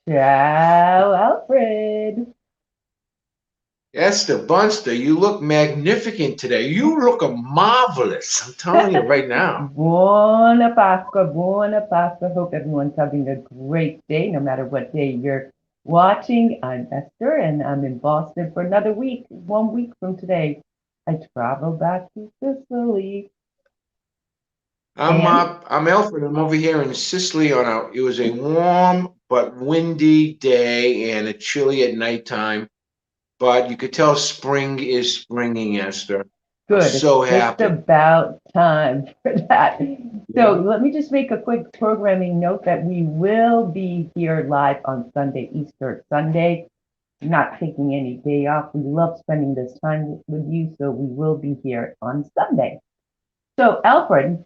Ciao, Alfred. Esther Bunster, you look magnificent today. You look marvelous. I'm telling you right now. Buona Pasqua, buona Pasqua. Hope everyone's having a great day, no matter what day you're watching. I'm Esther, and I'm in Boston for another week. 1 week from today, I travel back to Sicily. I'm And uh, I'm Alfred. I'm over here in Sicily on a. It was a warm but windy day and a chilly at nighttime. But you could tell spring is springing, Esther. I'm good, it's so just happy. about time for that. So Yeah. let me just make a quick programming note that we will be here live on Sunday, Easter Sunday. Not taking any day off. We love spending this time with you, so we will be here on Sunday. So, Alfred,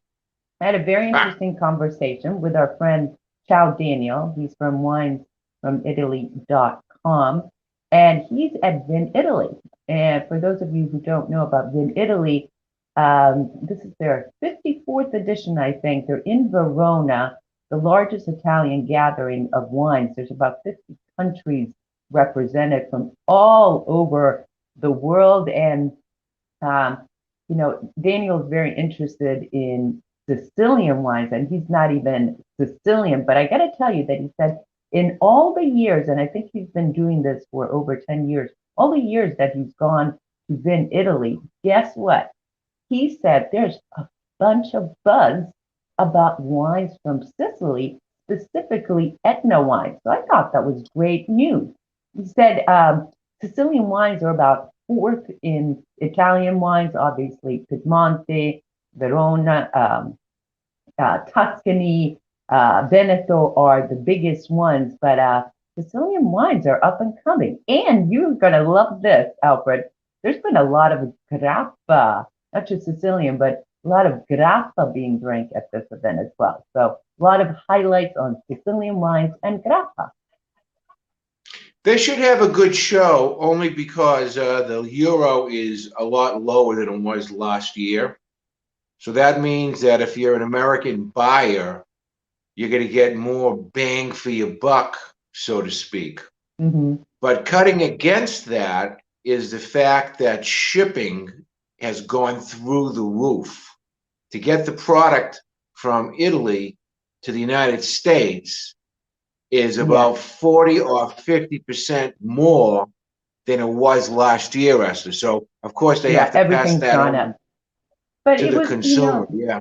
I had a very Ah, interesting conversation with our friend Chow Daniel. He's from winesfromitaly.com, and he's at Vin Italy. And for those of you who don't know about Vin Italy, this is their 54th edition, I think. They're in Verona, the largest Italian gathering of wines. There's about 50 countries represented from all over the world. And um, Daniel's very interested in Sicilian wines, and he's not even Sicilian. But I got to tell you that he said in all the years, and I think he's been doing this for over 10 years, all the years that he's gone to Vin Italy, guess what? He said there's a bunch of buzz about wines from Sicily, specifically Etna wines. So I thought that was great news. He said Sicilian wines are about fourth in Italian wines, obviously Piedmonte, Verona, Tuscany, Veneto are the biggest ones, but Sicilian wines are up and coming. And you're going to love this, Alfred. There's been a lot of grappa, not just Sicilian, but a lot of grappa being drank at this event as well. So a lot of highlights on Sicilian wines and grappa. they should have a good show only because the euro is a lot lower than it was last year. So that means that if you're an American buyer, you're going to get more bang for your buck, so to speak. Hmm. But cutting against that is the fact that shipping has gone through the roof. To get the product from Italy to the United States is Yeah, about 40 or 50% more than it was last year, Esther. So, of course, they yeah, have to pass everything's that gone on up. But to it the was, consumer. Yeah.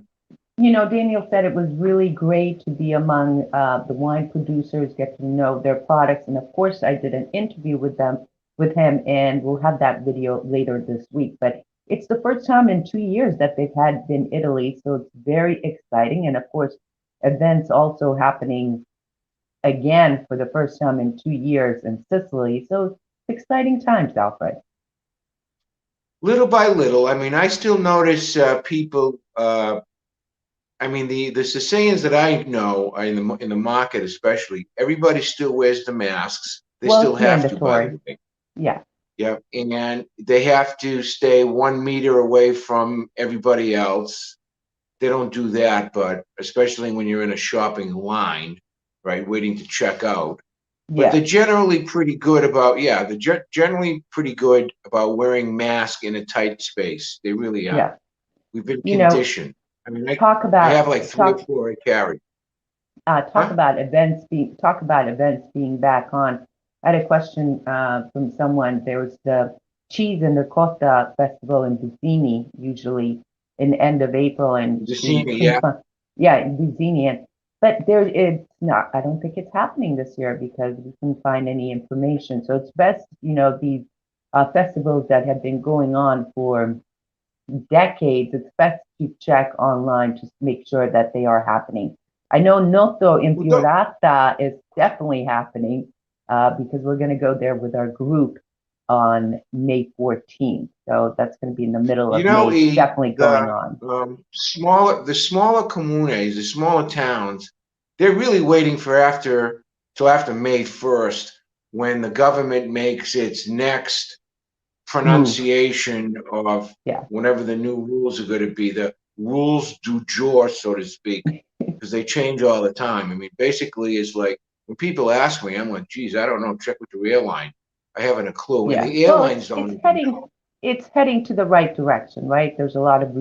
Daniel said it was really great to be among the wine producers, get to know their products, and of course, I did an interview with him, and we'll have that video later this week. But it's the first time in 2 years that they've had in Italy, so it's very exciting, and of course, events also happening again for the first time in 2 years in Sicily. So it's exciting times, Alfred. Little by little, I mean, I still notice people. I mean, the Sicilians that I know in the market, especially, everybody still wears the masks. They Well, still it's have to, by the mandatory. way. Yeah, Yeah, and they have to stay 1 meter away from everybody else. They don't do that, but especially when you're in a shopping line, right, waiting to check out. But they're yeah, generally pretty good about, yeah, they're generally pretty good about wearing masks in a tight space. They really are. yeah. We've been You know, conditioned. I mean, talk I about have like three or talk four I carry. talk Huh? about events being back on. I had a question from someone. There was the Cheese and the Costa Festival in Buzzini, usually in the end of April, and The we senior, can yeah. find, yeah, in Buzzini. But there, it's not. I don't think it's happening this year because we couldn't find any information. So it's best, these festivals that have been going on for decades, it's best to check online to make sure that they are happening. I know Noto Well, don't, Infiorata is definitely happening because we're going to go there with our group on May 14th. So that's going to be in the middle you of know, May. It's definitely going the on. smaller communes, the smaller towns, they're really waiting for after till after May 1st when the government makes its next Move. pronunciation of Yeah. whatever the new rules are going to be, the rules du jour, so to speak, because they change all the time. I mean, basically, it's like when people ask me, I'm like, geez, I don't know. Check with your airline. I haven't a clue, and Yeah. the Well, airlines don't even know. it's heading to the right direction, right? There's Yeah. a lot of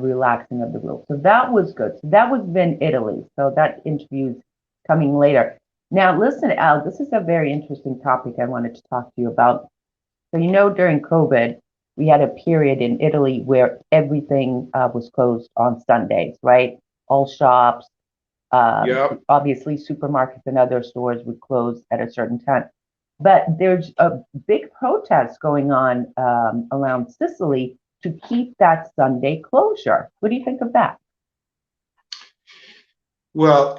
relaxing of the rules. So that was good. So that was Vin Italy. So that interview's coming later. Now, listen, Al, this is a very interesting topic I wanted to talk to you about. So, during COVID, we had a period in Italy where everything was closed on Sundays, right? All shops, Yeah. obviously supermarkets and other stores would close at a certain time. But there's a big protest going on around Sicily to keep that Sunday closure. What do you think of that? Well,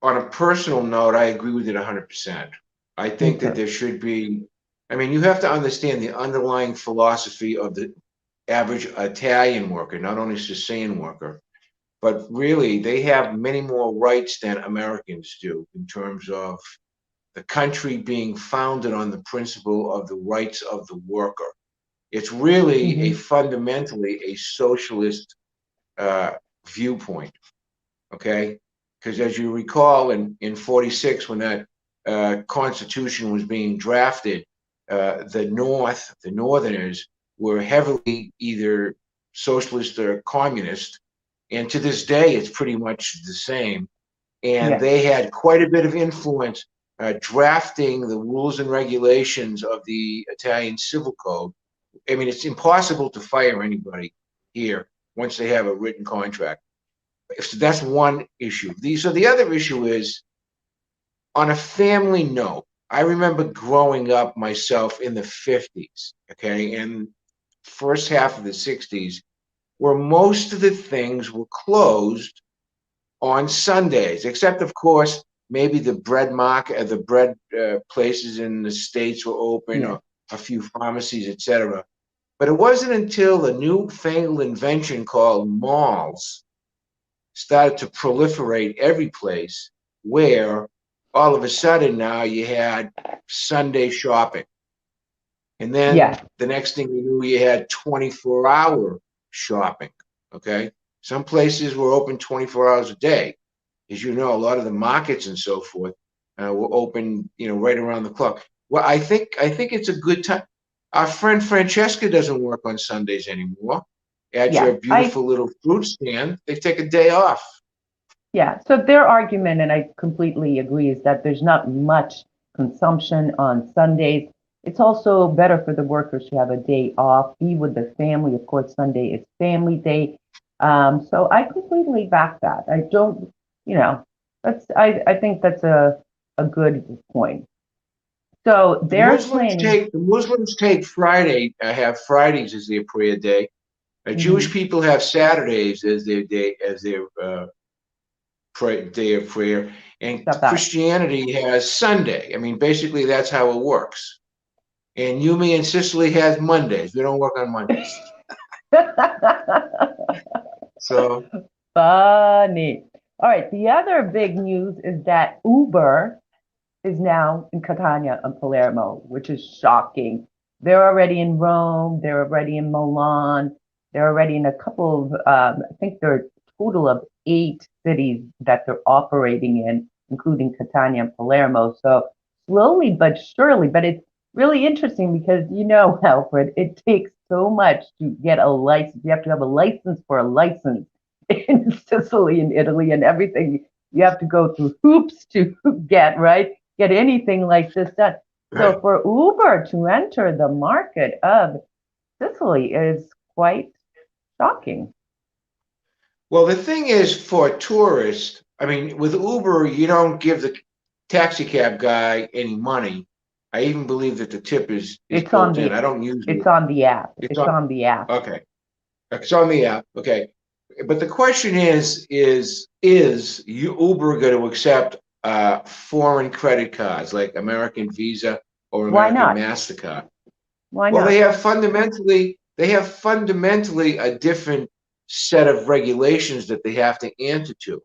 on a personal note, I agree with it 100%. I Me think that too. there should be, I mean, you have to understand the underlying philosophy of the average Italian worker, not only Sicilian worker, but really they have many more rights than Americans do in terms of the country being founded on the principle of the rights of the worker. It's really a Hmm. fundamentally a socialist uh, viewpoint. Okay, because as you recall, in '46, when that Constitution was being drafted, the Northerners, were heavily either socialist or communist, and to this day, it's pretty much the same. And Yeah, they had quite a bit of influence drafting the rules and regulations of the Italian Civil Code. I mean, it's impossible to fire anybody here once they have a written contract. So that's one issue. So the other issue is on a family note. I remember growing up myself in the 50s, okay, and first half of the 60s, where most of the things were closed on Sundays, except of course maybe the bread market, the bread places in the states were open, yeah, or a few pharmacies, etc. But it wasn't until the newfangled invention called malls started to proliferate every place where all of a sudden now you had Sunday shopping. And then yeah, the next thing you knew, you had 24-hour shopping. Okay. Some places were open 24 hours a day. As you know, a lot of the markets and so forth were open, right around the clock. Well, I think it's a good time. Our friend Francesca doesn't work on Sundays anymore. At yeah. your beautiful little fruit stand, they take a day off. Yeah. So their argument, and I completely agree, is that there's not much consumption on Sundays. It's also better for the workers to have a day off, be with the family. Of course, Sunday is family day. So I completely back that. I don't, you know, I think that's a good point. So The they're Muslims planning. take the Muslims take Friday, have Fridays as their prayer day. Jewish Mhm. people have Saturdays as their day, as their day of prayer, and Shabbat. Christianity has Sunday. I mean, basically that's how it works. And Yumi and Sicily has Mondays. We don't work on Mondays. So Funny. All right. The other big news is that Uber is now in Catania and Palermo, which is shocking. They're already in Rome. They're already in Milan. They're already in a couple of, I think there are a total of 8 cities that they're operating in, including Catania and Palermo. So slowly but surely, but it's really interesting because, Alfred, it takes so much to get a license. You have to have a license for a license in Sicily and Italy and everything. You have to go through hoops to get anything like this done. So for Uber to enter the market of Sicily is quite shocking. well, the thing is for tourists, I mean, with Uber, you don't give the taxi cab guy any money. I even believe that the tip is It's on built in. the I don't use it's it. on the app. It's It's on. on the app. Okay. It's on the app. Okay. But the question is Uber going to accept foreign credit cards like American Visa or Why American not? MasterCard? Why Well, not? they have fundamentally a different set of regulations that they have to answer to.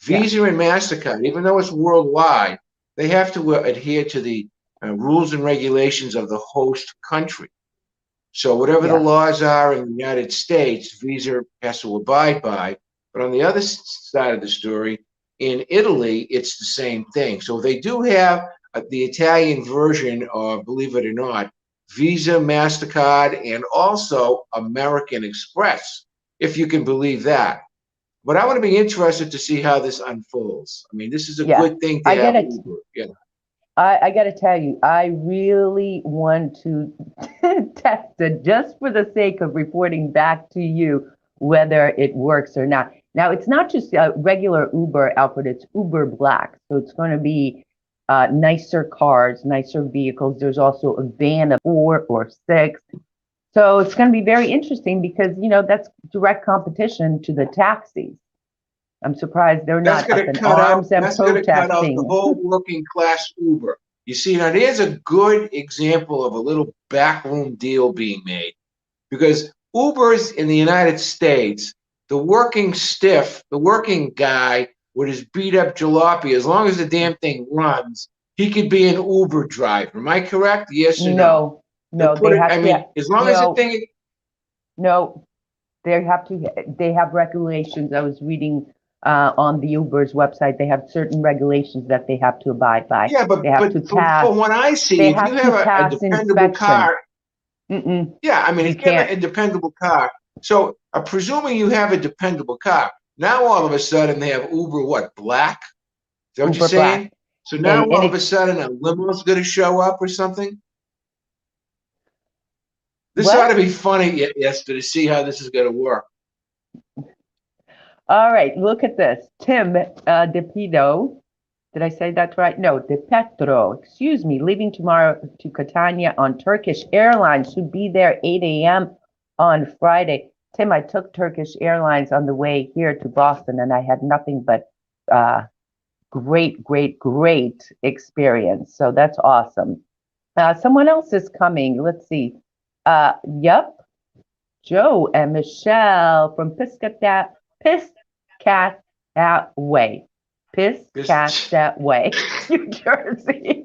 Yeah. Visa and MasterCard, even though it's worldwide, they have to adhere to the rules and regulations of the host country. So whatever the Yeah. laws are in the United States, Visa has to abide by. But on the other side of the story, in Italy, it's the same thing. So they do have the Italian version of, believe it or not, Visa, MasterCard, and also American Express, if you can believe that. But I want to be interested to see how this unfolds. I mean, this is a Yeah, good thing to I have gotta, Uber. Yeah. I gotta tell you, I really want to test it just for the sake of reporting back to you whether it works or not. Now, it's not just regular Uber, Alfred, it's Uber Black. So it's going to be nicer cars, nicer vehicles. There's also a van of 4 or 6. So it's going to be very interesting because, that's direct competition to the taxis. I'm surprised they're That's not going up to in cut out. arms and That's going to cut out the protesting. whole working class Uber. You see, now there's a good example of a little backroom deal being made because Ubers in the United States, the working stiff, the working guy with his beat up jalopy, as long as the damn thing runs, he could be an Uber driver. Am I correct? Yes or no? No, They'll no, put they it. have I to. mean, as long as the No, thing. no, they have to. They have regulations. I was reading on the Uber's website. They have certain regulations that they have to abide by. Yeah, They have but to pass. from what I see, They if you have to have a pass dependable inspection. car, Mm-mm, yeah, I mean, you if you have can't. a dependable car, so presuming you have a dependable car, now all of a sudden they have Uber what, Black? Is that what you're Uber Black, saying? So now and all of a it's sudden a limo's going to show up or something? This ought what? to be funny, Esther, to see how this is going to work. All right, look at this. Tim DePido. Did I say that right? No, De Petro, excuse me, leaving tomorrow to Catania on Turkish Airlines. Should be there 8 a.m. on Friday. Tim, I took Turkish Airlines on the way here to Boston, and I had nothing but great, great, great experience. So that's awesome. Someone else is coming. Let's see. Yep, Joe and Michelle from Piscataway. This, Piscataway, New Jersey.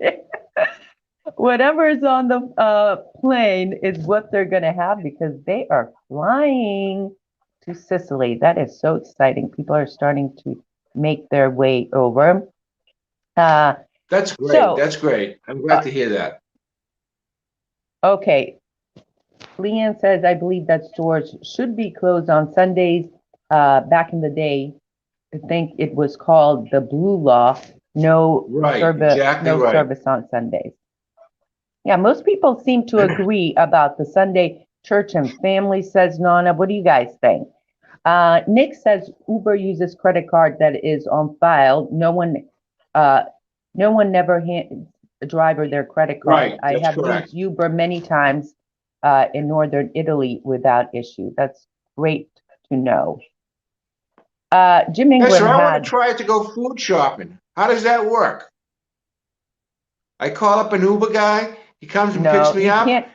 Whatever is on the plane is what they're going to have because they are flying to Sicily. That is so exciting. People are starting to make their way over. Uh, that's great. so, That's great. I'm glad uh, to hear that. okay. Leanne says, I believe that stores should be closed on Sundays. Back in the day, I think it was called the Blue Law. Right, exactly No right. service on Sundays. Yeah, most people seem to agree about the Sunday church and family, says Nana. What do you guys think? Nick says Uber uses credit card that is on file. Uh, no one never hands a driver their credit card. Right, I that's have correct. used Uber many times in northern Italy without issue. That's great to know. Jim Esther, Ingram I want to had try to go food shopping. How does that work? I call up an Uber guy. He comes and picks no, me you up. can't,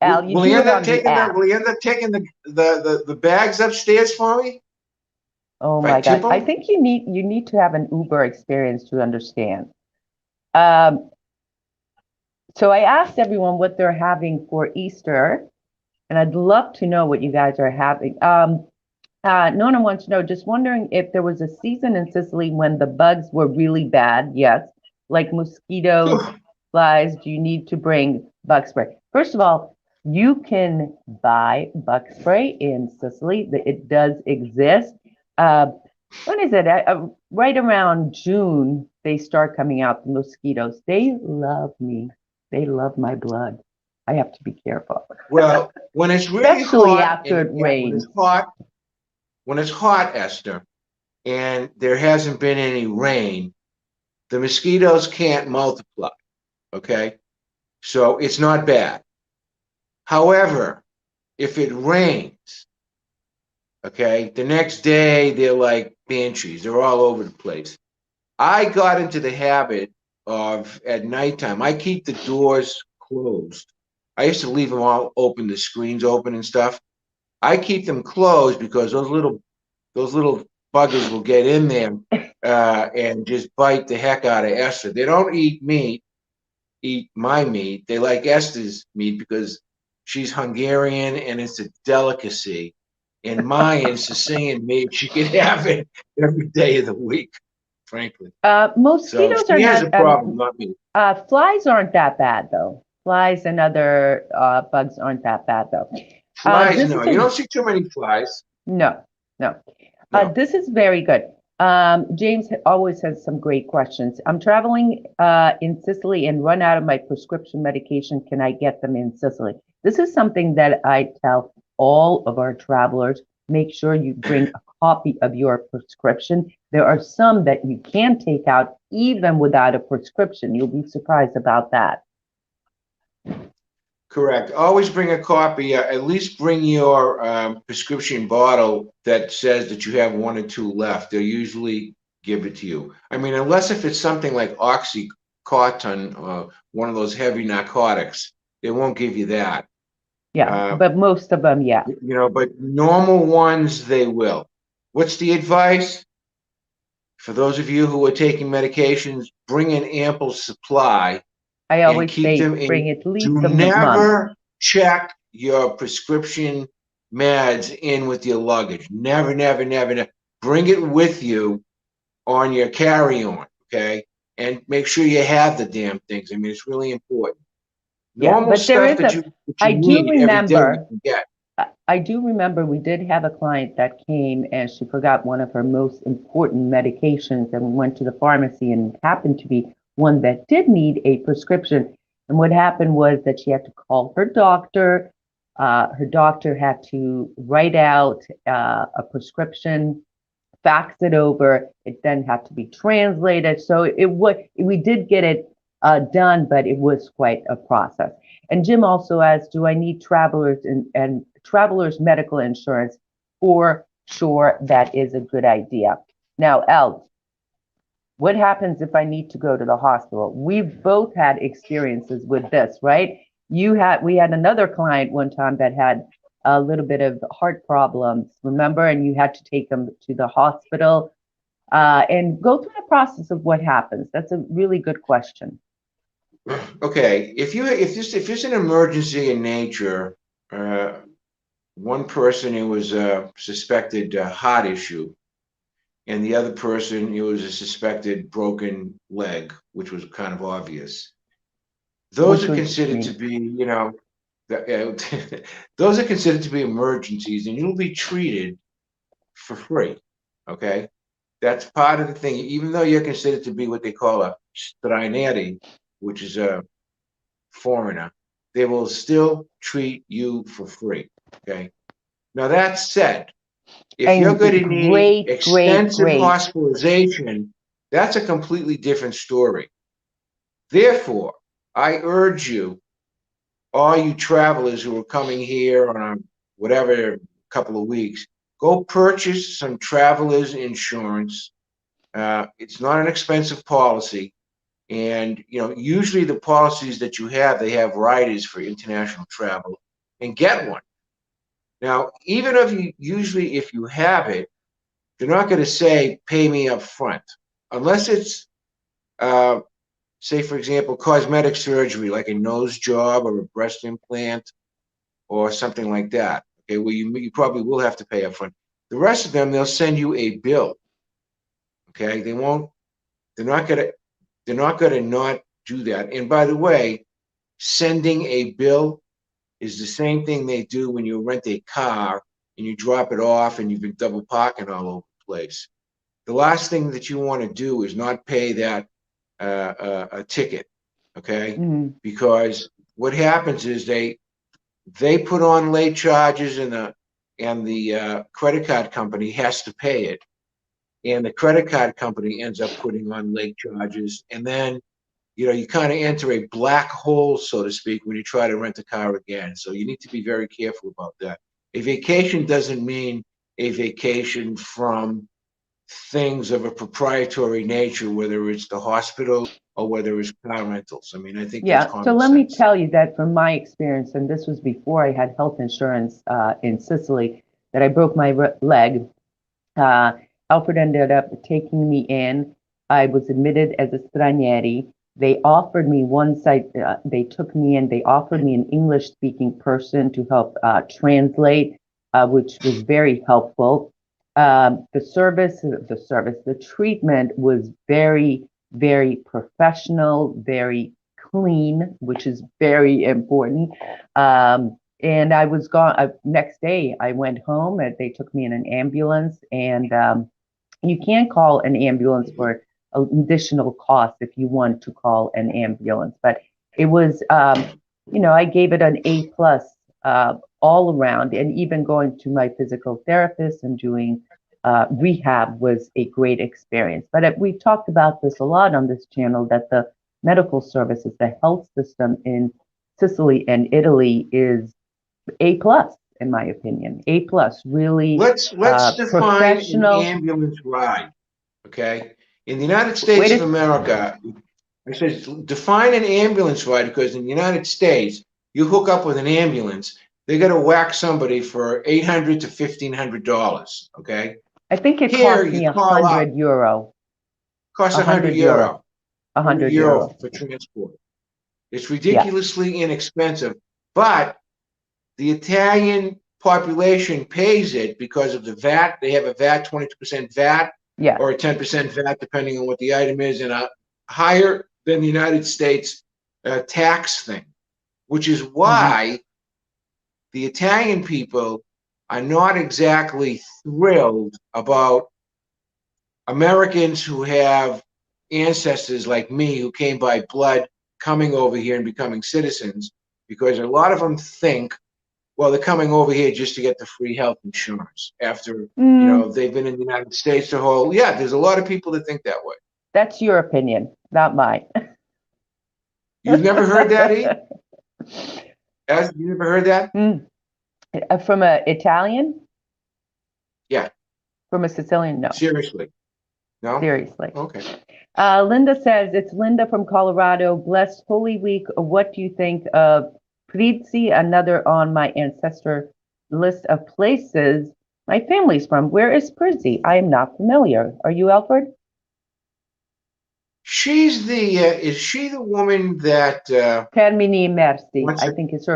Al. You Will he do it end up on the taking the? app. Will he end up taking the bags upstairs for me Oh if I my tip God. I him? think you need to have an Uber experience to understand. Um, so I asked everyone what they're having for Easter, and I'd love to know what you guys are having. Nona wants to know, just wondering if there was a season in Sicily when the bugs were really bad. Yes, like mosquitoes, flies. Do you need to bring bug spray? First of all, you can buy bug spray in Sicily. It does exist. Uh, when is it? Right around June, they start coming out, the mosquitoes. They love me. They love my blood. I have to be careful, Well, when it's really especially hot after and it rains. when it's hot, Esther, and there hasn't been any rain, the mosquitoes can't multiply. Okay, so it's not bad. However, if it rains, okay, the next day they're like banshees. They're all over the place. I got into the habit of at nighttime, I keep the doors closed. I used to leave them all open, the screens open and stuff. I keep them closed because those little buggers will get in there and just bite the heck out of Esther. They don't eat my meat. They like Esther's meat because she's Hungarian and it's a delicacy. and Mayan, Sicilian, maybe she could have it every day of the week, frankly. So Mosquitoes are she has not, a problem, not me. flies aren't that bad though. Flies and other bugs aren't that bad though. Flies, This no. is You a don't see too many flies. no, no. No. This is very good. James always has some great questions. I'm traveling in Sicily and run out of my prescription medication. Can I get them in Sicily? This is something that I tell all of our travelers. Make sure you bring a copy of your prescription. There are some that you can take out even without a prescription. You'll be surprised about that. Correct. Always bring a copy. At least bring your prescription bottle that says that you have one or two left. They'll usually give it to you. I mean, unless if it's something like Oxycontin, one of those heavy narcotics, they won't give you that. Yeah, Uh, but most of them, yeah. but normal ones, they will. What's the advice? For those of you who are taking medications, bring an ample supply I and always keep say them in. bring at Do least a month. never check your prescription meds in with your luggage. Never, never, never, never. Bring it with you on your carry-on, okay? And make sure you have the damn things. I mean, it's really important. Yeah, Normal but there stuff is that a, you I do need every day you remember, can get. I do remember we did have a client that came and she forgot one of her most important medications and we went to the pharmacy and it happened to be one that did need a prescription. And what happened was that she had to call her doctor. Her doctor had to write out a prescription, fax it over. It then had to be translated. So we did get it done, but it was quite a process. And Jim also asked, do I need and travelers medical insurance? For sure, that is a good idea. Now, El, what happens if I need to go to the hospital? We've both had experiences with this, right? We had another client one time that had a little bit of heart problems, remember? And you had to take them to the hospital and go through the process of what happens. That's a really good question. Okay, if there's an emergency in nature, uh, one person it was a suspected heart issue, and the other person it was a suspected broken leg, which was kind of obvious. Those Which are was considered to me. be, those are considered to be emergencies, and you'll be treated for free. Okay, that's part of the thing. Even though you're considered to be what they call a stranieri, which is a foreigner, they will still treat you for free. Okay. Now that said, if you're And going to need great, great, extensive great. hospitalization, that's a completely different story. Therefore, I urge you, all you travelers who are coming here on a whatever couple of weeks, go purchase some travelers insurance. It's not an expensive policy. And usually the policies that you have, they have riders for international travel, and get one. Now, even if you have it, they're not going to say pay me up front, unless it's uh, say for example cosmetic surgery like a nose job or a breast implant or something like that. Okay, well you probably will have to pay up front. The rest of them they'll send you a bill. Okay, they won't. They're not going to. They're not going to not do that. And by the way, sending a bill is the same thing they do when you rent a car and you drop it off and you've been double parking all over the place. The last thing that you want to do is not pay that a ticket, okay? Mm. Because what happens is they put on late charges and the credit card company has to pay it, and the credit card company ends up putting on late charges, and then you kind of enter a black hole, so to speak, when you try to rent a car again. So you need to be very careful about that. A vacation doesn't mean a vacation from things of a proprietary nature, whether it's the hospital or whether it's car rentals. I mean, I think that's Yeah, so common let me sense. tell you that from my experience, and this was before I had health insurance in Sicily, that I broke my leg. Uh, Alfred ended up taking me in. I was admitted as a stranieri. They offered me one site, they took me in, they offered me an English speaking person to help translate. which was very helpful. The treatment was very, very professional, very clean, which is very important. And I was gone. Next day, I went home and they took me in an ambulance. And you can call an ambulance for additional cost if you want to call an ambulance. But it was, I gave it an A+ all around, and even going to my physical therapist and doing rehab was a great experience. But we've talked about this a lot on this channel, that the medical services, the health system in Sicily and Italy is A+, in my opinion. A+, really Let's define an professional. ambulance ride, okay? In the United States of America, I said define an ambulance ride, because in the United States, you hook up with an ambulance, they're going to whack somebody for $800 to $1,500, okay? I think it Here, cost me you call up, €100. costs 100 euro. euro. 100 euro for transport. It's ridiculously inexpensive, but the Italian population pays it because of the VAT. They have a VAT, 22% VAT, or a 10% VAT, depending on what the item is, and a higher than the United States tax thing, which is why the Italian people are not exactly thrilled about Americans who have ancestors like me who came by blood coming over here and becoming citizens, because a lot of them think, well, they're coming over here just to get the free health insurance after, they've been in the United States their whole, there's a lot of people that think that way. That's your opinion, not mine. You've never heard that, E? You never heard that? From an Italian? Yeah. From a Sicilian? No. Seriously? No? Seriously. Okay. Linda says, it's Linda from Colorado. Blessed Holy Week. What do you think of Prizzi, another on my ancestor list of places my family's from? Where is Prizzi? I am not familiar. Are you, Alfred? She's is she the woman that Termini Merci, I think it's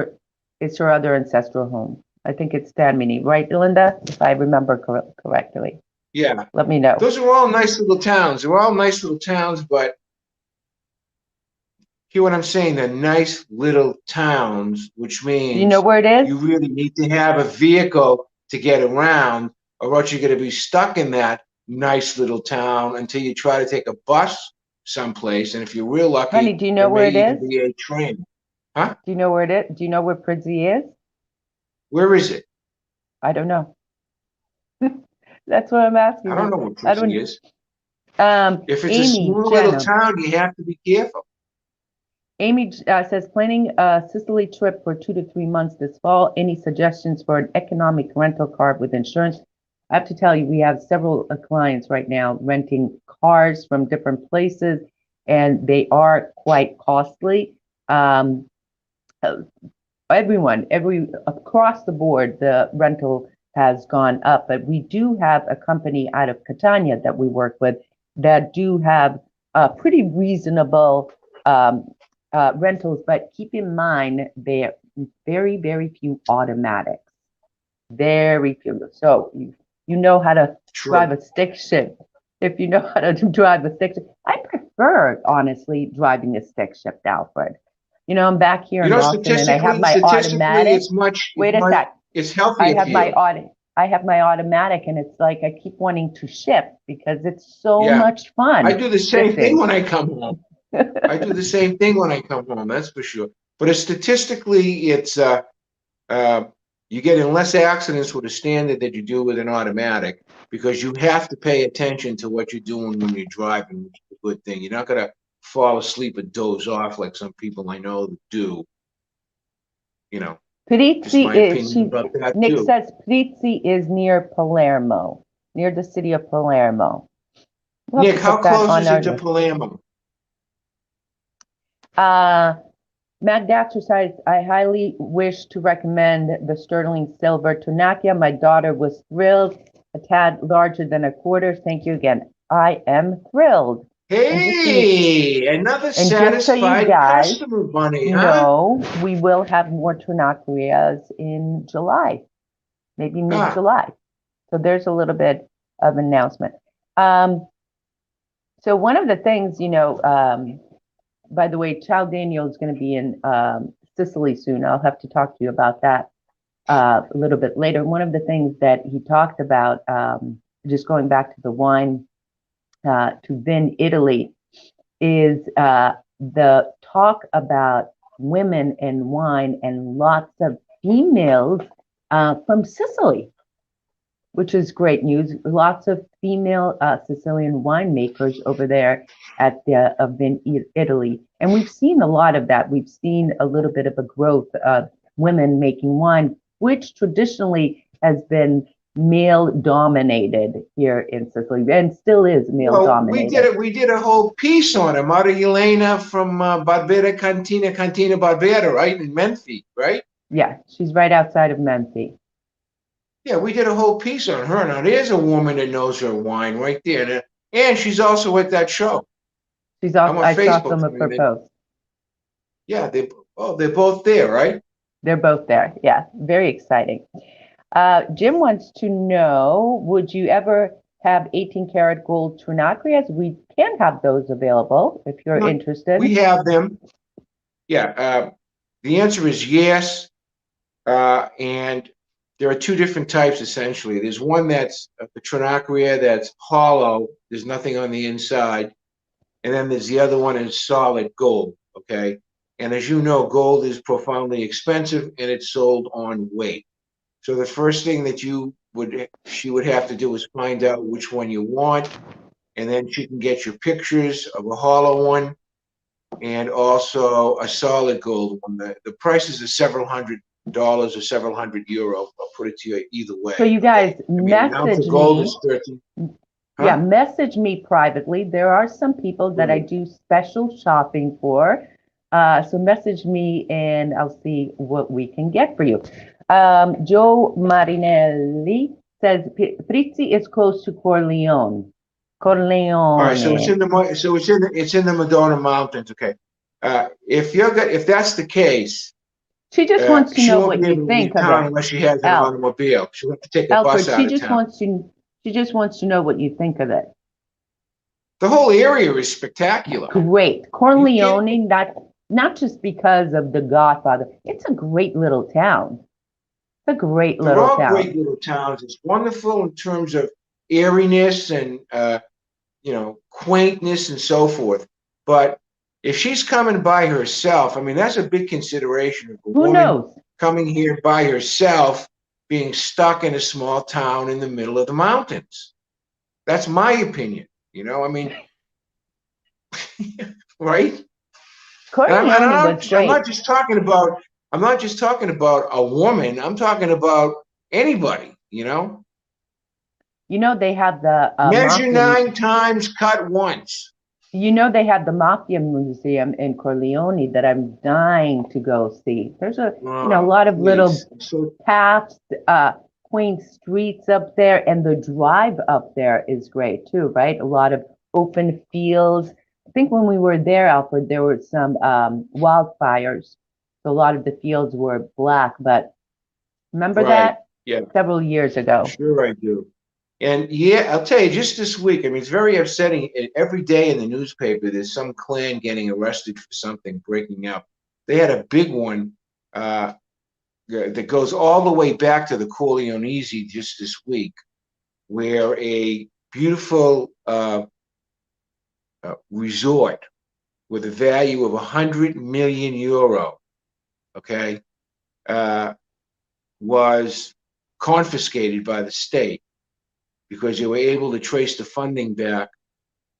her other ancestral home. I think it's Termini, right, Linda? If I remember correctly. Yeah. Let me know. Those are all nice little towns. They're all nice little towns, but hear what I'm saying? They're nice little towns, which means you know where it is? You really need to have a vehicle to get around, or else you're going to be stuck in that nice little town until you try to take a bus someplace. And if you're real lucky, honey, do you know where it is? Be a train. Huh? Do you know where it is? Do you know where Prizzi is? Where is it? I don't know. That's what I'm asking. I don't know where Prizzi is. If it's a small little town, you have to be careful. Amy says, planning a Sicily trip for 2 to 3 months this fall. Any suggestions for an economic rental car with insurance? I have to tell you, we have several clients right now renting cars from different places, and they are quite costly. Across the board, the rental has gone up, but we do have a company out of Catania that we work with that do have pretty reasonable rentals, but keep in mind there are very, very few automatics. Very few. So you know how to drive a stick shift. If you know how to drive a stick shift, I prefer, honestly, driving a stick shift, Alfred. I'm back here in Austin and I have my automatic. Wait a sec. It's healthier for you. I have my automatic, and it's like I keep wanting to shift because it's so much fun. I do the same thing when I come home. I do the same thing when I come home, that's for sure. But statistically, it's you get in less accidents with a standard than you do with an automatic, because you have to pay attention to what you're doing when you're driving, which is a good thing. You're not going to fall asleep and doze off like some people I know that do. Prizzi is, Nick says Prizzi is near Palermo, near the city of Palermo. Nick, how close is it to Palermo? Magdaster says, I highly wish to recommend the sterling silver Tonacchia. My daughter was thrilled, a tad larger than a quarter. Thank you again. I am thrilled. Hey, another satisfied customer, Bunny, huh? No, we will have more Tonacchias in July. maybe Ah, mid-July. So there's a little bit of announcement. Um, so one of the things, by the way, Chow Daniel is going to be in Sicily soon. I'll have to talk to you about that a little bit later. One of the things that he talked about, just going back to the wine, to Vin Italy, is the talk about women and wine and lots of females from Sicily, which is great news. Lots of female Sicilian winemakers over there at the Vin Italy, and we've seen a lot of that. We've seen a little bit of a growth of women making wine, which traditionally has been male dominated here in Sicily, and still is male well, we did dominated. it. We did a whole piece on him. Maria Elena from Barbera Cantina Barbera, right in Menfi, right? Yeah, she's right outside of Memphis. Yeah, we did a whole piece on her. Now, there's a woman that knows her wine right there, and she's also at that show. She's I'm also, on I saw Facebook. some of her posts. Yeah, they're both there, right? They're both there. Yeah, very exciting. Jim wants to know, would you ever have 18 karat gold Trinacrias? We can have those available if you're No, interested. we have them. Yeah, the answer is yes. And there are two different types essentially. There's one that's the Trinacria that's hollow. There's nothing on the inside. And then there's the other one is solid gold. Okay. And as you know, gold is profoundly expensive and it's sold on weight. So the first thing that she would have to do is find out which one you want, and then she can get your pictures of a hollow one and also a solid gold one. The prices are several $100s or several €100. I'll put it to you either way. So you guys I mean, an ounce message of gold me. is 13. Yeah, Huh? message me privately. There are some people that I Right. do special shopping for. So message me and I'll see what we can get for you. Joe Marinelli says Frizzi is close to Corleone. All right. So Corleone. it's in the Madonna Mountains. Okay. If that's the case, She just wants to she know won't what be you able to think leave of town it. unless she has an Al, automobile. She'll have to take a bus Alfred, out of town. she just wants to know what you think of it. The whole area is spectacular. Great. You can't. Corleone, not just because of the Godfather. It's a great little town. It's a great They're little all town. great little towns. It's wonderful in terms of airiness and quaintness and so forth. But if she's coming by herself, I mean, that's a big consideration of a Who woman knows? coming here by herself, being stuck in a small town in the middle of the mountains. That's my opinion. I mean, right? And Corleone was I'm great. not just talking about a woman. I'm talking about anybody. They have the Measure mafia. 9 times, cut once. They have the mafia museum in Corleone that I'm dying to go see. There's a Oh, lot of little please. So, paths, quaint streets up there, and the drive up there is great too, right? A lot of open fields. I think when we were there, Alfred, there were some wildfires. So a lot of the fields were black, but remember right. that Yeah, several years ago. sure I do. And yeah, I'll tell you, just this week, I mean, it's very upsetting. Every day in the newspaper, there's some clan getting arrested for something, breaking up. They had a big one that goes all the way back to the Corleonese just this week, where a beautiful resort with a value of €100 million, okay, was confiscated by the state because they were able to trace the funding back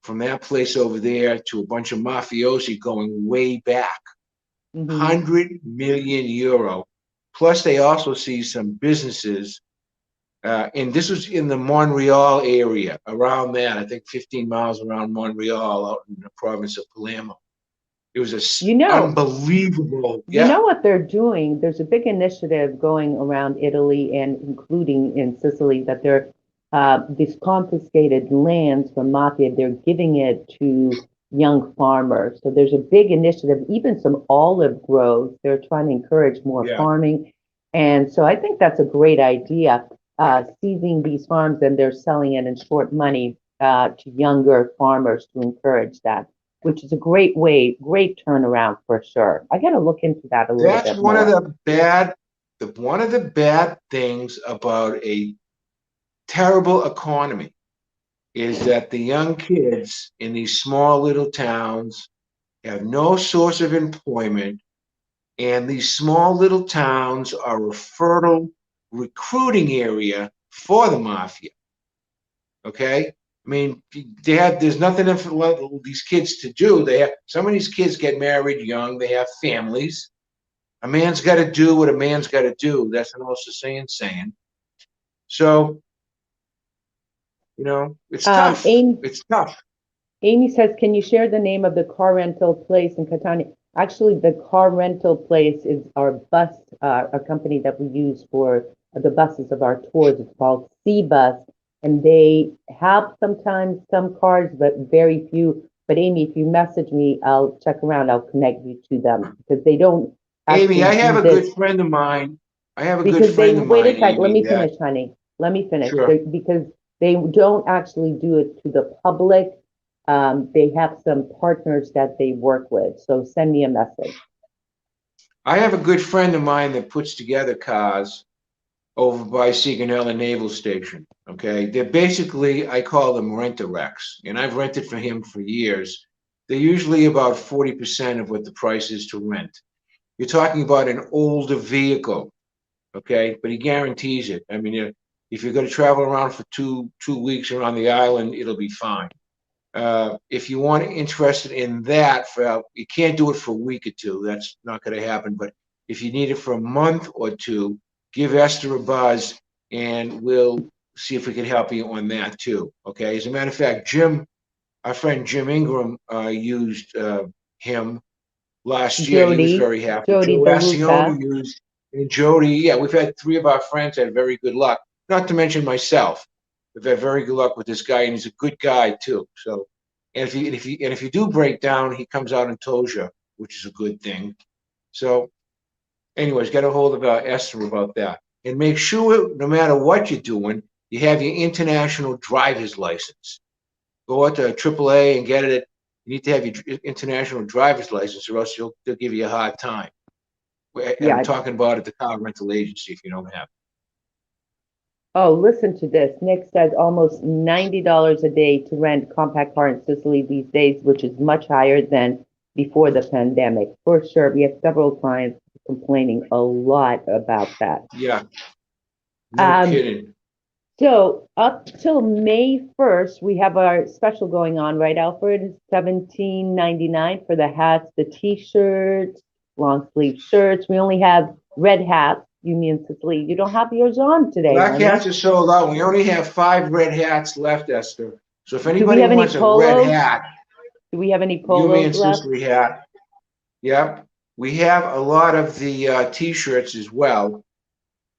from that place over there to a bunch of mafiosi going way back. Hmm. €100 million. Plus, they also see some businesses, and this was in the Montreal area, around that, I think 15 miles around Montreal, out in the province of Palermo. It was You know, unbelievable. You Yeah, know what they're doing? There's a big initiative going around Italy and including in Sicily that they're these confiscated lands from mafia, they're giving it to young farmers. So there's a big initiative, even some olive groves. They're trying to encourage more yeah. farming. And so I think that's a great idea, seizing these farms and they're selling it in short money to younger farmers to encourage that, which is a great way, great turnaround for sure. I got to look into that a little That's bit more. one of the bad things about a terrible economy is that the young kids in these small little towns have no source of employment, and these small little towns are a fertile recruiting area for the mafia. Okay, I mean, there's nothing for these kids to do. Some of these kids get married young. They have families. A man's got to do what a man's got to do. That's an old Sicilian saying. So, it's tough. Amy, It's tough. Amy says, can you share the name of the car rental place in Catania? Actually, the car rental place is our bus, a company that we use for the buses of our tours. It's called C Bus, and they have sometimes some cars, but very few. But Amy, if you message me, I'll check around. I'll connect you to them because they don't Amy, actually I have do a this good friend of mine. I have a good because they friend of wait a mine, sec. Let Amy, me that, finish, honey. Let me finish. sure. Because they don't actually do it to the public. They have some partners that they work with. So send me a message. I have a good friend of mine that puts together cars over by Sigonella Naval Station. Okay. They're basically, I call them rent-a-wrecks, and I've rented for him for years. They're usually about 40% of what the price is to rent. You're talking about an older vehicle, okay? But he guarantees it. I mean, if you're going to travel around for two weeks around the island, it'll be fine. If you want interested in that, you can't do it for a week or two. That's not going to happen. But if you need it for a month or two, give Esther a buzz, and we'll see if we can help you on that too. Okay. As a matter of fact, our friend Jim Ingram, used him last year. He was very happy. Jody Joe DeLuca. Ascione used, and Jody. Yeah, we've had three of our friends had very good luck. Not to mention myself. We've had very good luck with this guy, and he's a good guy too. So, and if you do break down, he comes out and tows you, which is a good thing. So, anyways, get a hold of Esther about that, and make sure no matter what you're doing, you have your international driver's license. Go out to AAA and get it. You need to have your international driver's license, or else they'll give you a hard time. And I'm Yeah. talking about at the car rental agency if you don't have it. Oh, listen to this. Nick says almost $90 a day to rent compact car in Sicily these days, which is much higher than before the pandemic. For sure. We have several clients complaining a lot about that. Yeah, no Um, kidding. So up till May 1st, we have our special going on, right, Alfred? It's $17.99 for the hats, the t-shirts, long sleeve shirts. We only have red hats. You mean Sicily? You don't have yours on today, Black hats honey. are sold out. We only have 5 red hats left, Esther. So if Do we anybody have any wants a red polos? hat, Do we have any you, me, polos and left? Sicily hat. Yep. We have a lot of the t-shirts as well.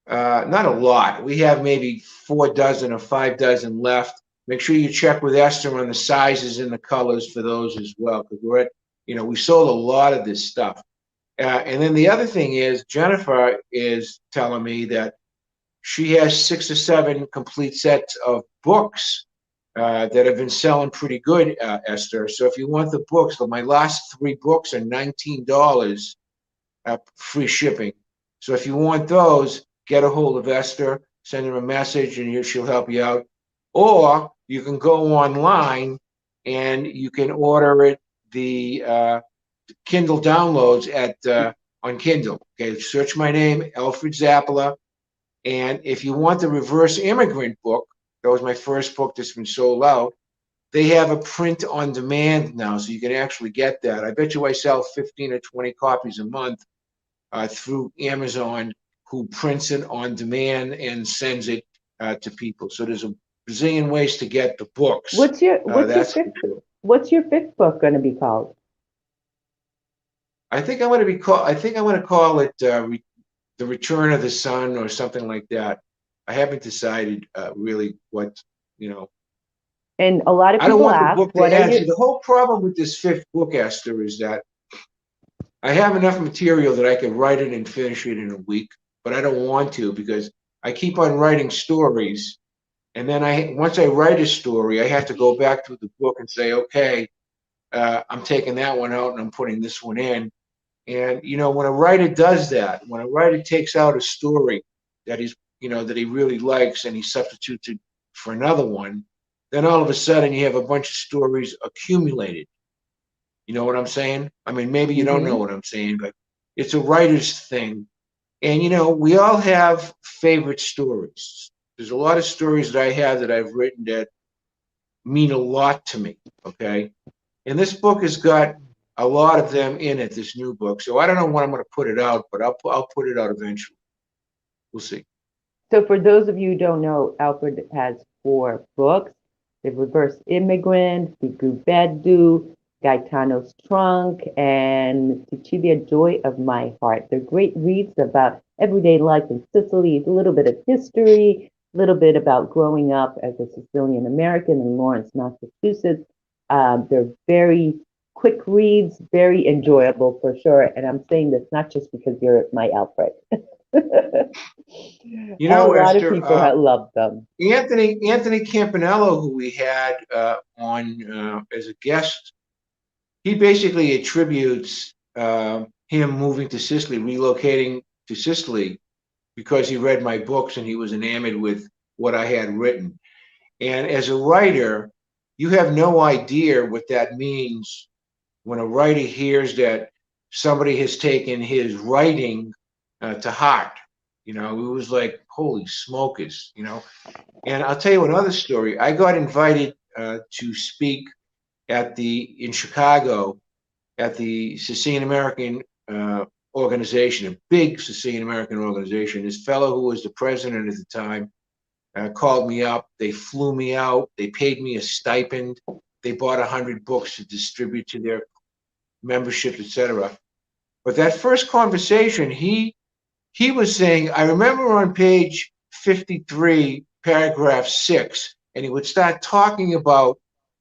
Not a lot. We have maybe 4 dozen or 5 dozen left. Make sure you check with Esther on the sizes and the colors for those as well, because we sold a lot of this stuff. And then the other thing is, Jennifer is telling me that she has 6 or 7 complete sets of books that have been selling pretty good, Esther. So if you want the books, my last 3 books are $19, free shipping. So if you want those, get a hold of Esther, send her a message, and she'll help you out. Or you can go online and you can order it the Kindle downloads on Kindle. Okay, search my name, Alfred Zappala, and if you want the Reverse Immigrant book, that was my first book that's been sold out. They have a print on demand now, so you can actually get that. I bet you I sell 15 or 20 copies a month through Amazon, who prints it on demand and sends it to people. So there's a bazillion ways to get the books. What's your fifth book going to be called? I think I want to call it The Return of the Sun or something like that. I haven't decided really what. And a lot of I don't people want the ask, book to add. See, the whole problem with this 5th book, Esther, is that I have enough material that I can write it and finish it in a week. but I don't want to because I keep on writing stories. And then once I write a story, I have to go back through the book and say, okay, I'm taking that one out and I'm putting this one in. And, when a writer does that, when a writer takes out a story that that he really likes and he substitutes it for another one, then all of a sudden you have a bunch of stories accumulated. You know what I'm saying? I mean, maybe you don't know Mm-hmm. what I'm saying, but it's a writer's thing. And, we all have favorite stories. There's a lot of stories that I have that I've written that mean a lot to me. Okay. And this book has got a lot of them in it, this new book. So I don't know when I'm going to put it out, but I'll put it out eventually. We'll see. So for those of you who don't know, Alfred has 4 books: The Reverse Immigrant, The Gubeddu, Gaetano's Trunk, and Sicilia, Joy of My Heart. They're great reads about everyday life in Sicily, a little bit of history, a little bit about growing up as a Sicilian American in Lawrence, Massachusetts. They're very quick reads, very enjoyable for sure. And I'm saying this not just because you're my Alfred. A lot of Esther, people have loved them. Anthony Campanello, who we had on as a guest, he basically attributes him moving to Sicily, relocating to Sicily, because he read my books and he was enamored with what I had written. And as a writer, you have no idea what that means when a writer hears that somebody has taken his writing to heart. It was like, holy smokers. And I'll tell you another story. I got invited to speak in Chicago at the Sicilian American organization, a big Sicilian American organization. This fellow who was the president at the time called me up. They flew me out. They paid me a stipend. They bought 100 books to distribute to their membership, etc. But that first conversation, he was saying, I remember on page 53, paragraph 6, and he would start talking about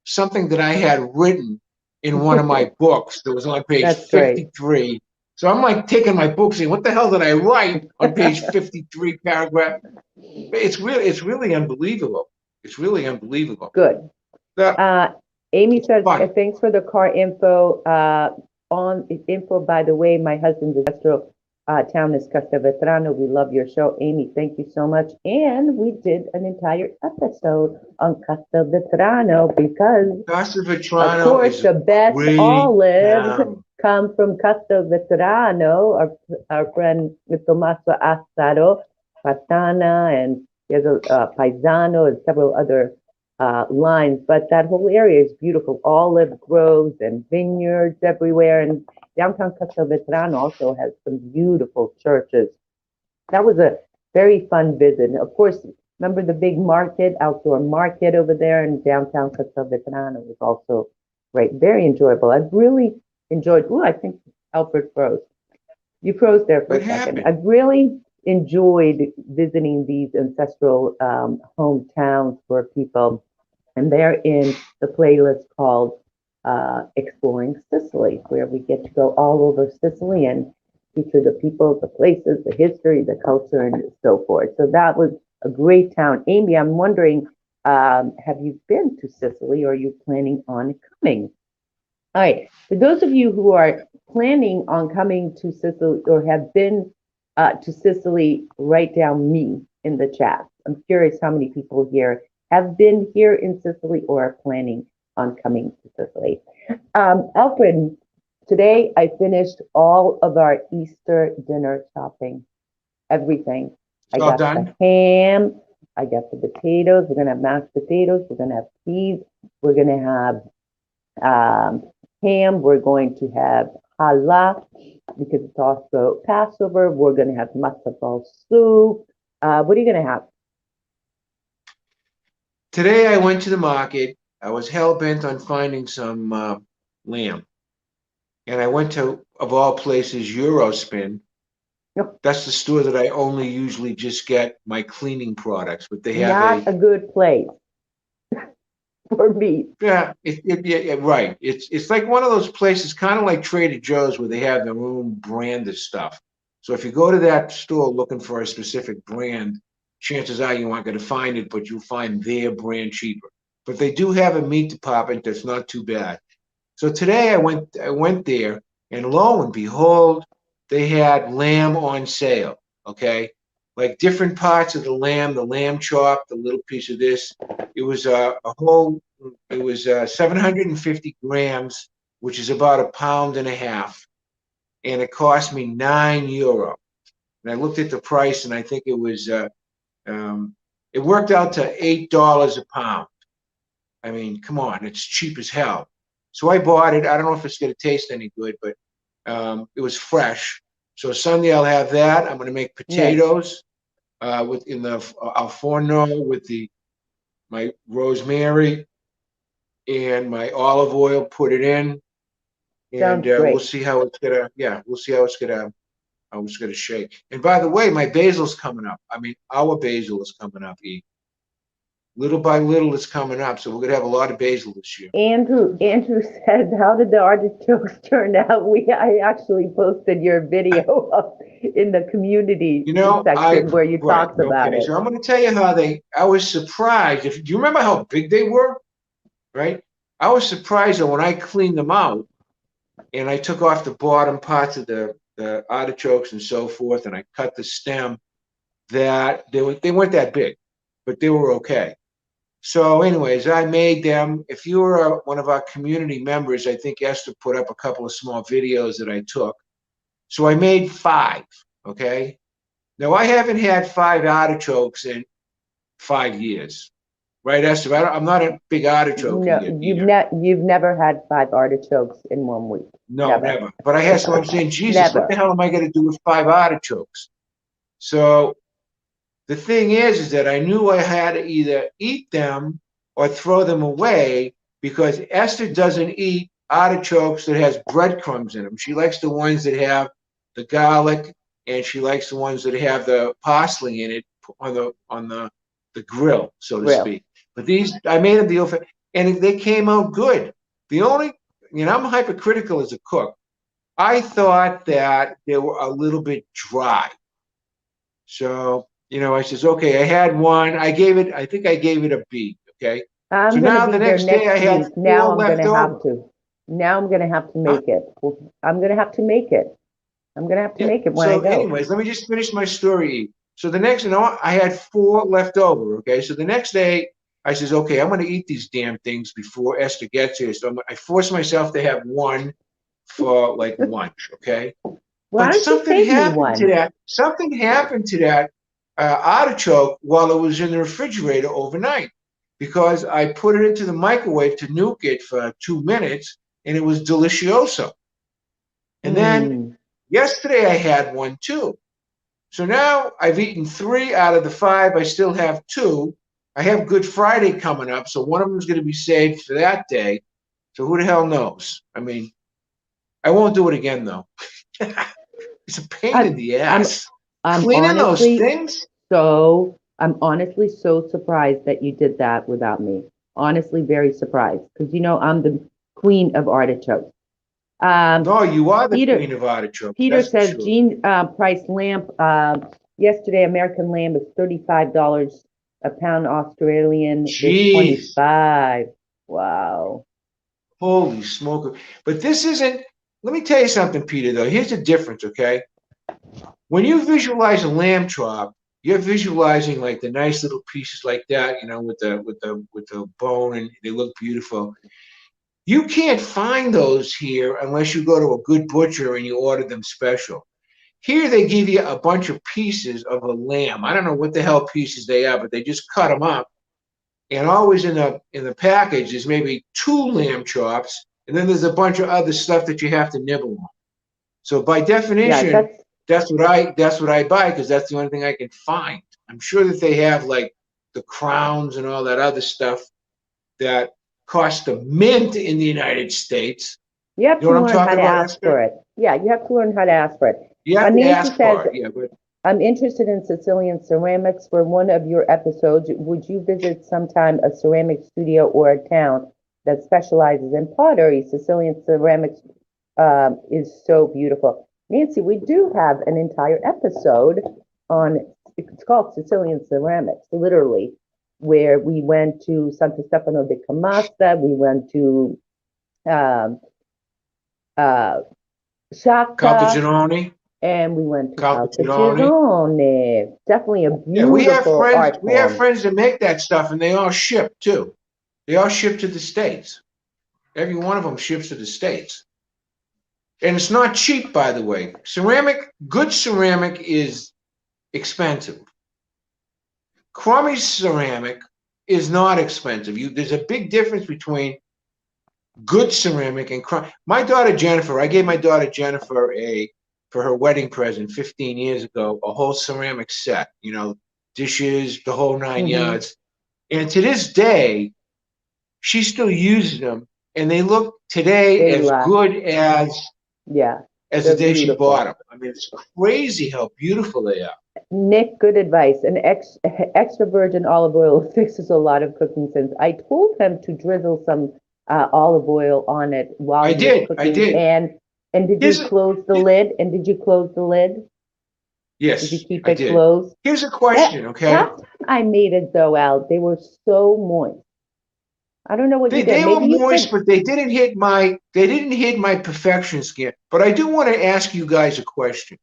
something that I had written in one of my books that was on page That's great. 53. So I'm like taking my book saying, what the hell did I write on page 53, paragraph? It's really unbelievable. It's really unbelievable. Good. That, Amy it's says, fun. thanks for the car info. On info, by the way, my husband's ancestral town is Castelvetrano. We love your show. Amy, thank you so much. And we did an entire episode on Castelvetrano because, Casa of Vetrano course, is a the best great olives town. come from Castelvetrano. Our friend Tommaso Assaro, Patana, and there's a Paisano and several other lines, but that whole area is beautiful. Olive groves and vineyards everywhere. And downtown Castelvetrano also has some beautiful churches. That was a very fun visit. And of course, remember the big market, outdoor market over there in downtown Castelvetrano was also great. Very enjoyable. I've really enjoyed, I think Alfred froze. You froze there for What a second. happened? I've really enjoyed visiting these ancestral hometowns for people, and they're in the playlist called Exploring Sicily, where we get to go all over Sicily and feature the people, the places, the history, the culture, and so forth. So that was a great town. Amy, I'm wondering, have you been to Sicily, or are you planning on coming? All right. For those of you who are planning on coming to Sicily or have been to Sicily, write down me in the chat. I'm curious how many people here have been here in Sicily or are planning on coming to Sicily. Alfred, today I finished all of our Easter dinner shopping, everything. I All got the done? ham, I got the potatoes. We're going to have mashed potatoes. We're going to have peas. We're going to have ham. We're going to have challah because it's also Passover. We're going to have matzo ball soup. What are you going to have? Today I went to the market. I was hell-bent on finding some lamb. And I went to, of all places, Eurospin. That's the store that I only usually just get my cleaning products, but they have Not a good place for meat. yeah, right. It's like one of those places, kind of like Trader Joe's, where they have their own brand of stuff. So if you go to that store looking for a specific brand, chances are you aren't going to find it, but you'll find their brand cheaper. But they do have a meat department that's not too bad. So today I went there, and lo and behold, they had lamb on sale. Okay, like different parts of the lamb chop, the little piece of this. It was a whole. It was 750 grams, which is about a pound and a half, and it cost me €9. And I looked at the price, and I think um, it worked out to $8 a pound. I mean, come on, it's cheap as hell. So I bought it. I don't know if it's going to taste any good, but it was fresh. So Sunday I'll have that. I'm going to make Nice. potatoes with in the al forno with my rosemary and my olive oil. Put it in, and Sounds we'll great. see how it's gonna. Yeah, we'll see how it's gonna shake. And by the way, my basil's coming up. I mean, our basil is coming up. Little by little, it's coming up. So we're gonna have a lot of basil this year. Andrew said, "How did the artichokes turn out?" I actually posted your video up in the community You know, section where you right, talked about okay. it. So I'm going to tell you how I was surprised. Do you remember how big they were? Right? I was surprised that when I cleaned them out and I took off the bottom parts of the artichokes and so forth, and I cut the stem, that they weren't that big, but they were okay. So, anyways, I made them. If you were one of our community members, I think Esther put up a couple of small videos that I took. So I made five, okay? Now, I haven't had five artichokes in 5 years, right, Esther? I'm not a big artichoke No, eater. you've never had 5 artichokes in 1 week. No, Never. never. But I had, so I'm saying, Jesus, what Never. the hell am I going to do with five artichokes? So the thing is that I knew I had to either eat them or throw them away because Esther doesn't eat artichokes that has breadcrumbs in them. She likes the ones that have the garlic, and she likes the ones that have the parsley in it on the grill, so to Real. speak. But these, I made them and they came out good. The only, I'm hypercritical as a cook. I thought that they were a little bit dry. So, I says, okay, I had one. I think I gave it a B. Okay. So I'm going to now be the there next day I next had week. Now four I'm going left to have over. to. Now I'm going to have to Huh? make it. I'm going to have to make it. I'm going to have to Yeah. make it when I So, go. anyways, let me just finish my story. So the next, I had four left over. Okay. So the next day I says, okay, I'm going to eat these damn things before Esther gets here. So I forced myself to have one for like lunch. Okay. Why But don't you something save me happened to one? that. Something happened to that artichoke while it was in the refrigerator overnight because I put it into the microwave to nuke it for 2 minutes, and it was delicioso. And then Hmm. yesterday I had one too. So now I've eaten three out of the five. I still have two. I have Good Friday coming up, so one of them is going to be saved for that day. So who the hell knows? I mean, I won't do it again though. It's a pain in I'm the I'm ass. I'm Cleaning those honestly things? I'm honestly so surprised that you did that without me. Honestly, very surprised because I'm the queen of artichokes. Um, No, you are the Peter queen of artichokes, Peter that's for says sure. Jean price lamb yesterday American lamb is $35 a pound. Australian is Jeez, 25. Wow. holy smoker. But this isn't, let me tell you something, Peter, though. Here's the difference, okay? When you visualize a lamb chop, you're visualizing like the nice little pieces like that, with the bone, and they look beautiful. You can't find those here unless you go to a good butcher and you order them special. Here they give you a bunch of pieces of a lamb. I don't know what the hell pieces they are, but they just cut them up. And always in the package is maybe two lamb chops, and then there's a bunch of other stuff that you have to nibble on. So by Yeah, definition, that's that's what I buy because that's the only thing I can find. I'm sure that they have like the crowns and all that other stuff that cost a mint in the United States. you have You know to what I'm learn how talking to about, ask for Esther? it. Yeah, you have to learn how to ask for it. You have to Nancy ask says, for it. Yeah, but I'm interested in Sicilian ceramics. For one of your episodes, would you visit sometime a ceramic studio or a town that specializes in pottery? Sicilian ceramics is so beautiful. Nancy, we do have an entire episode on, it's called Sicilian ceramics, literally, where we went to Santo Stefano di Camasta, we went to um, uh, Shaka, Caltagirone, and we went to Caltagirone. Caltagirone. Definitely a Yeah, we have beautiful friends. art We have form. friends that make that stuff, and they all ship too. They all ship to the States. Every one of them ships to the States, and it's not cheap, by the way. Good ceramic is expensive. Crummy ceramic is not expensive. There's a big difference between good ceramic and crummy. My daughter Jennifer, I gave my daughter Jennifer for her wedding present 15 years ago, a whole ceramic set. Dishes, the whole 9 Hmm. yards. And to this day, she still uses them, and they look today They as last. good Yeah, as the they're day she bought beautiful. them. I mean, it's crazy how beautiful they are. Nick, good advice. An extra virgin olive oil fixes a lot of cooking sins. I told him to drizzle some olive oil on it while I he was did, I cooking. did. And did you Here's a, close the lid? And did you close the lid? Did you yes, keep I it did. closed? Here's a That question, okay? last time I made it though, Al, they were so moist. I don't know what you did. They were Maybe you moist, put. but they didn't hit my perfection skin. But I do want to ask you guys a question.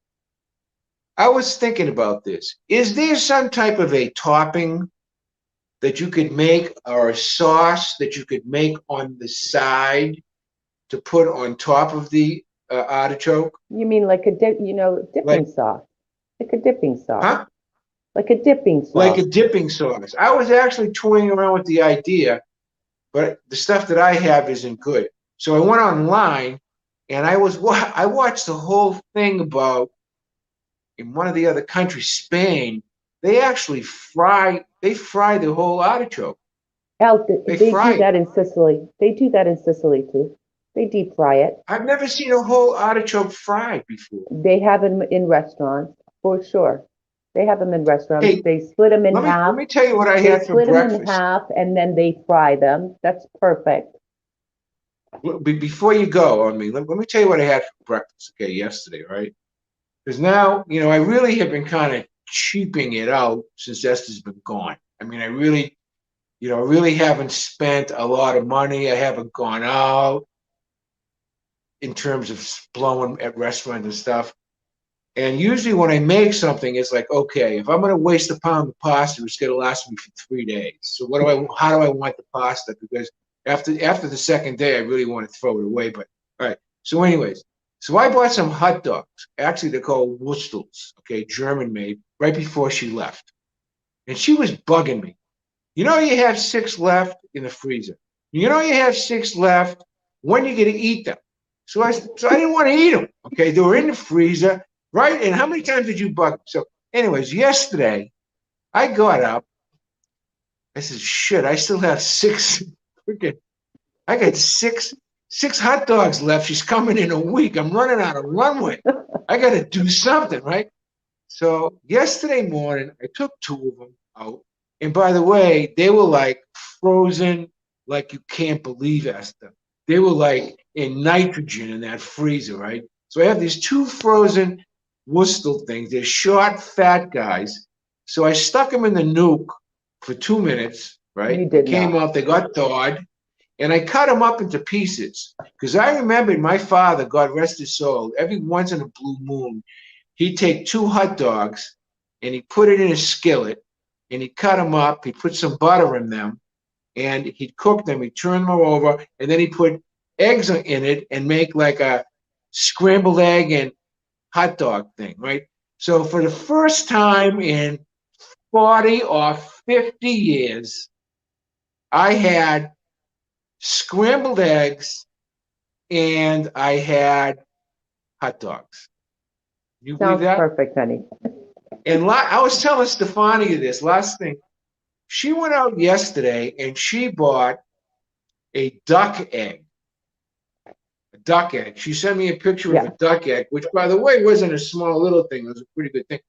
I was thinking about this. Is there some type of a topping that you could make, or a sauce that you could make on the side to put on top of the artichoke? You mean like dipping Like, sauce, like a dipping sauce, huh? like a dipping Like a sauce. dipping sauce. I was actually toying around with the idea, but the stuff that I have isn't good. So I went online and I watched the whole thing about, in one of the other countries, Spain. They fry the whole artichoke. Al, They they fry do it. that in Sicily. They do that in Sicily too. They deep fry it. I've never seen a whole artichoke fried before. They have them in restaurants for sure. They have them in restaurants. Hey, They split them in let half. me tell you what I They had for split them in breakfast. half and then they fry them. That's perfect. Before you go on me, let me tell you what I had for breakfast. Okay, yesterday, right? Because now, I really have been kind of cheaping it out since Esther's been gone. I mean, I really haven't spent a lot of money. I haven't gone out in terms of blowing at restaurants and stuff. And usually when I make something, it's like, okay, if I'm going to waste a pound of pasta, it's going to last me for 3 days. So how do I want the pasta? Because after the second day, I really want to throw it away. But all right. So anyways, so I bought some hot dogs. Actually, they're called Wurstels, okay, German made, right before she left. And she was bugging me. You have 6 left in the freezer. You have 6 left. When are you going to eat them? So I didn't want to eat them. Okay, they were in the freezer, right? And how many times did you bug? So, anyways, yesterday I got up. I said, "Shit, I still have 6. Freaking, I got six hot dogs left. She's coming in a week. I'm running out of runway. I got to do something, right?" So yesterday morning, I took 2 of them out. And by the way, they were like frozen, like you can't believe, Esther. They were like in nitrogen in that freezer, right? So I have these 2 frozen Worcester things. They're short, fat guys. So I stuck them in the nuke for 2 minutes, right? You They did came not. out, they got thawed, and I cut them up into pieces. Because I remembered my father, God rest his soul, every once in a blue moon, he'd take 2 hot dogs and he put it in a skillet and he'd cut them up. He'd put some butter in them and he'd cook them. He'd turn them over and then he'd put eggs in it and make like a scrambled egg and hot dog thing, right? So for the first time in 40 or 50 years, I had scrambled eggs and I had hot dogs. You believe Sounds that? perfect, honey. And I was telling Stefania this last thing. She went out yesterday and she bought a duck egg. A duck egg. She sent me a picture of a Yeah. duck egg, which, by the way, wasn't a small little thing. It was a pretty good thing.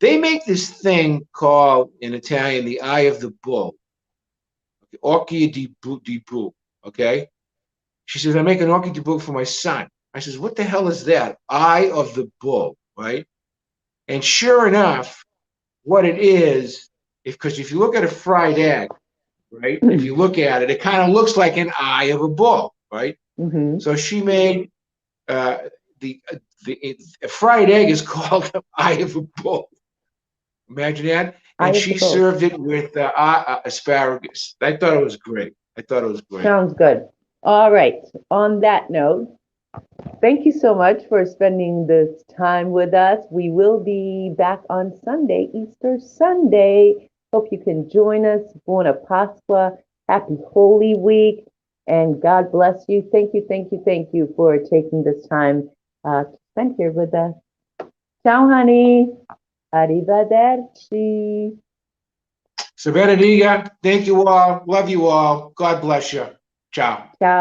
They make this thing called, in Italian, the eye of the bull. Occhio di bull. Okay? She says, I make an occhio di bull for my son. I says, what the hell is that? Eye of the bull, right? And sure enough, what it is, because if you look at a fried egg, right? If you look at it, it kind of looks like an eye of a bull, right? Mm-hmm. So she made uh, the the fried egg is called eye of a bull. Imagine that. Eye And of the she bull. served it with asparagus. I thought it was great. I thought it was great. Sounds good. All right. On that note, thank you so much for spending this time with us. We will be back on Sunday, Easter Sunday. Hope you can join us. Buona Pasqua. Happy Holy Week. And God bless you. Thank you for taking this time to spend here with us. Ciao, honey. Arrivederci. So, Benediga, thank you all. Love you all. God bless you. Ciao. Ciao.